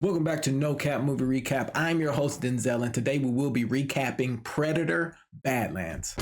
Welcome back to No Cap Movie Recap. I'm your host Denzel, and today we will be recapping Predator: Badlands.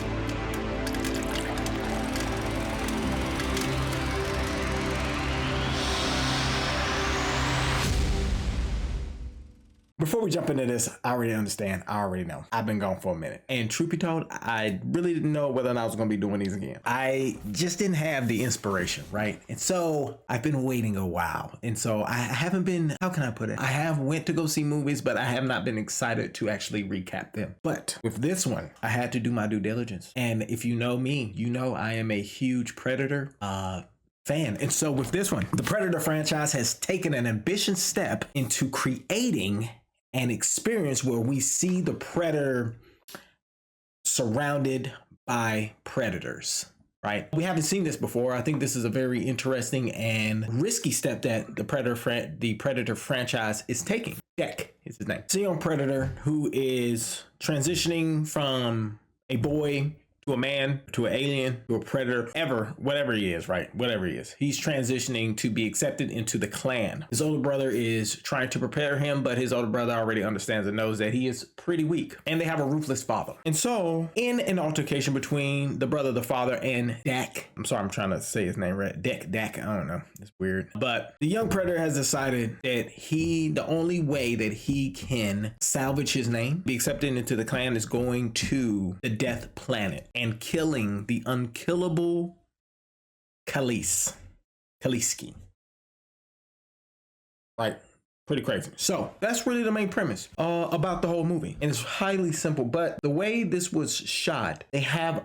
Before we jump into this, I already understand. I already know. I've been gone for a minute. And truth be told, I really didn't know whether or not I was going to be doing these again. I just didn't have the inspiration, right? And so I've been waiting a while. And so I haven't been, how can I put it? I have went to go see movies, but I have not been excited to actually recap them. But with this one, I had to do my due diligence. And if you know me, you know I am a huge Predator fan. And so with this one, the Predator franchise has taken an ambitious step into creating an experience where we see the predator surrounded by predators, right? We haven't seen this before. I think this is a very interesting and risky step that the Predator franchise is taking. Deck is his name. It's a young predator who is transitioning from a boy to a man, to an alien, to a predator, whatever he is, right? Whatever he is. He's transitioning to be accepted into the clan. His older brother is trying to prepare him, but his older brother already understands and knows that he is pretty weak. And they have a ruthless father. And so, in an altercation between the brother, the father, and Dak, I'm sorry, I'm trying to say his name right. Dak, I don't know. It's weird. But the young predator has decided that the only way that he can salvage his name, be accepted into the clan, is going to the Death Planet and killing the unkillable Kaliski. Right? Pretty crazy. So that's really the main premise about the whole movie. And it's highly simple, but the way this was shot, they have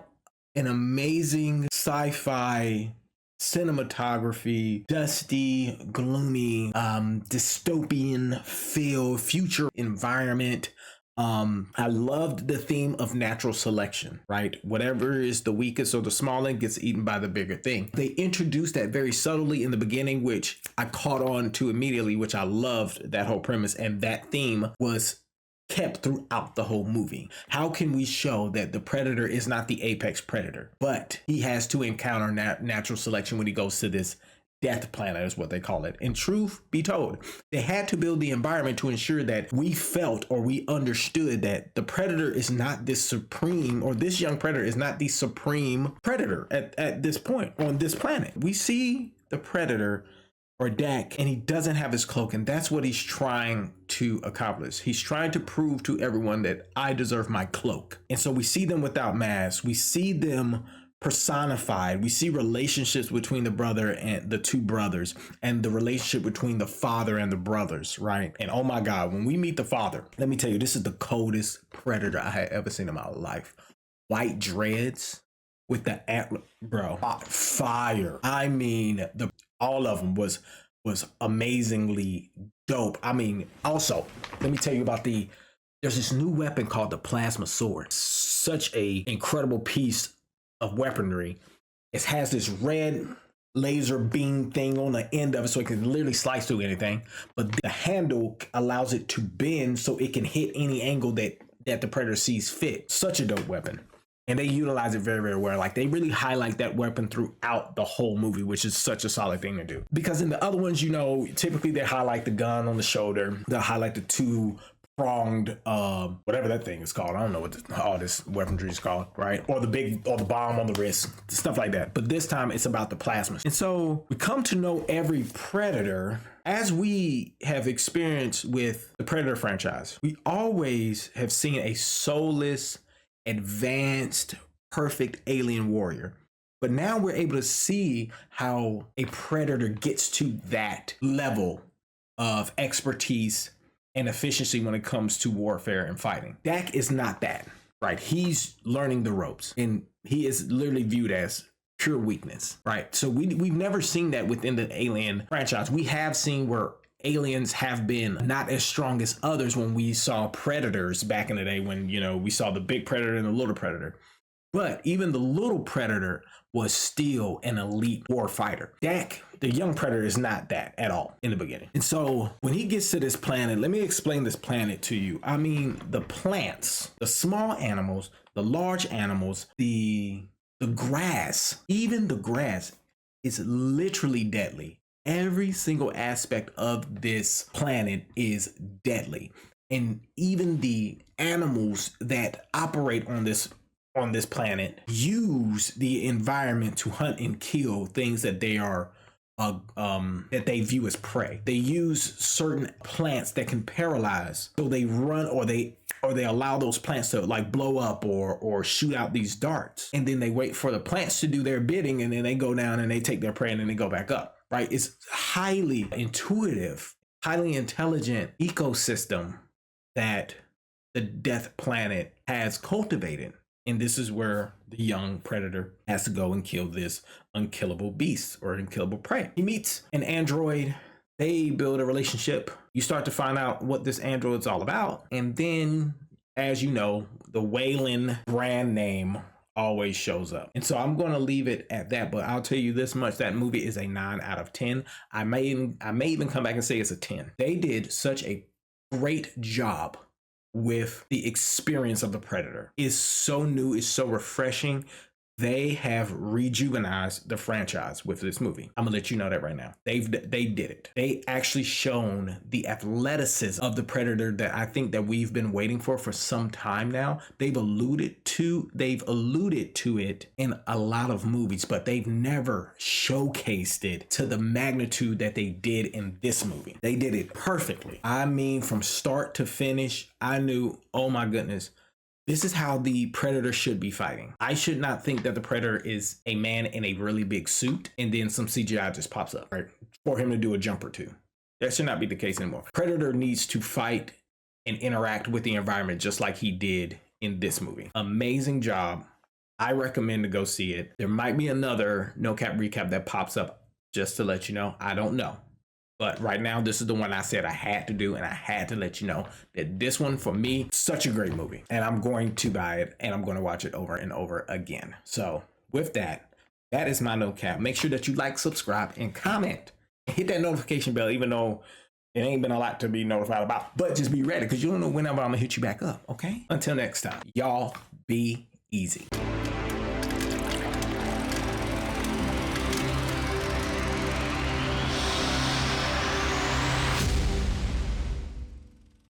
an amazing sci-fi cinematography, dusty, gloomy, dystopian feel, future environment. I loved the theme of natural selection, right? Whatever is the weakest or the smallest gets eaten by the bigger thing. They introduced that very subtly in the beginning, which I caught on to immediately, which I loved that whole premise. And that theme was kept throughout the whole movie. How can we show that the predator is not the apex predator, but he has to encounter natural selection when he goes to this Death Planet, is what they call it. And truth be told, they had to build the environment to ensure that we felt or we understood that the predator is not this supreme, or this young predator is not the supreme predator at this point on this planet. We see the predator, or Dak, and he doesn't have his cloak, and that's what he's trying to accomplish. He's trying to prove to everyone that I deserve my cloak. And so we see them without masks. We see them personified. We see relationships between the brother and the two brothers, and the relationship between the father and the brothers, right? And oh my God, when we meet the father, let me tell you, this is the coldest predator I had ever seen in my life. White dreads with the antler, bro, fire. I mean, all of them was amazingly dope. I mean, also, let me tell you about there's this new weapon called the plasma sword. Such a incredible piece of weaponry. It has this red laser beam thing on the end of it, so it can literally slice through anything, but the handle allows it to bend so it can hit any angle that the predator sees fit. Such a dope weapon, and they utilize it very, very well. Like, they really highlight that weapon throughout the whole movie, which is such a solid thing to do, because in the other ones, you know, typically they highlight the gun on the shoulder, they'll highlight the two pronged whatever that thing is called. I don't know what all this weaponry is called, right? Or the bomb on the wrist, stuff like that. But this time it's about the plasma. And so we come to know every predator as we have experienced with the Predator franchise. We always have seen a soulless, advanced, perfect alien warrior. But now we're able to see how a predator gets to that level of expertise and efficiency when it comes to warfare and fighting. Dak is not that, right? He's learning the ropes, and he is literally viewed as pure weakness, right? So we've never seen that within the Alien franchise. We have seen where aliens have been not as strong as others when we saw predators back in the day, when, you know, we saw the big predator and the little predator. But even the little predator was still an elite war fighter. Dak, the young predator, is not that at all in the beginning. And so when he gets to this planet, let me explain this planet to you. I mean, the plants, the small animals, the large animals, the grass, even the grass is literally deadly. Every single aspect of this planet is deadly. And even the animals that operate on this planet use the environment to hunt and kill things that they are that they view as prey. They use certain plants that can paralyze, so they run or they allow those plants to like blow up or shoot out these darts, and then they wait for the plants to do their bidding, and then they go down and they take their prey and then they go back up. Right? It's highly intuitive, highly intelligent ecosystem that the Death Planet has cultivated. And this is where the young predator has to go and kill this unkillable beast or unkillable prey. He meets an android. They build a relationship. You start to find out what this android's all about. And then, as you know, the Wayland brand name always shows up. And so I'm going to leave it at that, but I'll tell you this much: that movie is a 9 out of 10. I may even come back and say it's a 10. They did such a great job with the experience of the Predator. It's so new, it's so refreshing. They have rejuvenized the franchise with this movie. I'm gonna let you know that right now. They did it. They actually shown the athleticism of the Predator that I think that we've been waiting for some time now. They've alluded to it in a lot of movies, but they've never showcased it to the magnitude that they did in this movie. They did it perfectly. I mean, from start to finish, I knew, oh my goodness, this is how the Predator should be fighting. I should not think that the Predator is a man in a really big suit and then some CGI just pops up, right? For him to do a jump or two. That should not be the case anymore. Predator needs to fight and interact with the environment just like he did in this movie. Amazing job. I recommend to go see it. There might be another No Cap recap that pops up just to let you know. I don't know. But right now, this is the one I said I had to do, and I had to let you know that this one, for me, such a great movie. And I'm going to buy it, and I'm going to watch it over and over again. So with that, that is my No Cap. Make sure that you like, subscribe, and comment. Hit that notification bell, even though it ain't been a lot to be notified about. But just be ready, because you don't know whenever I'm going to hit you back up, okay? Until next time, y'all be easy.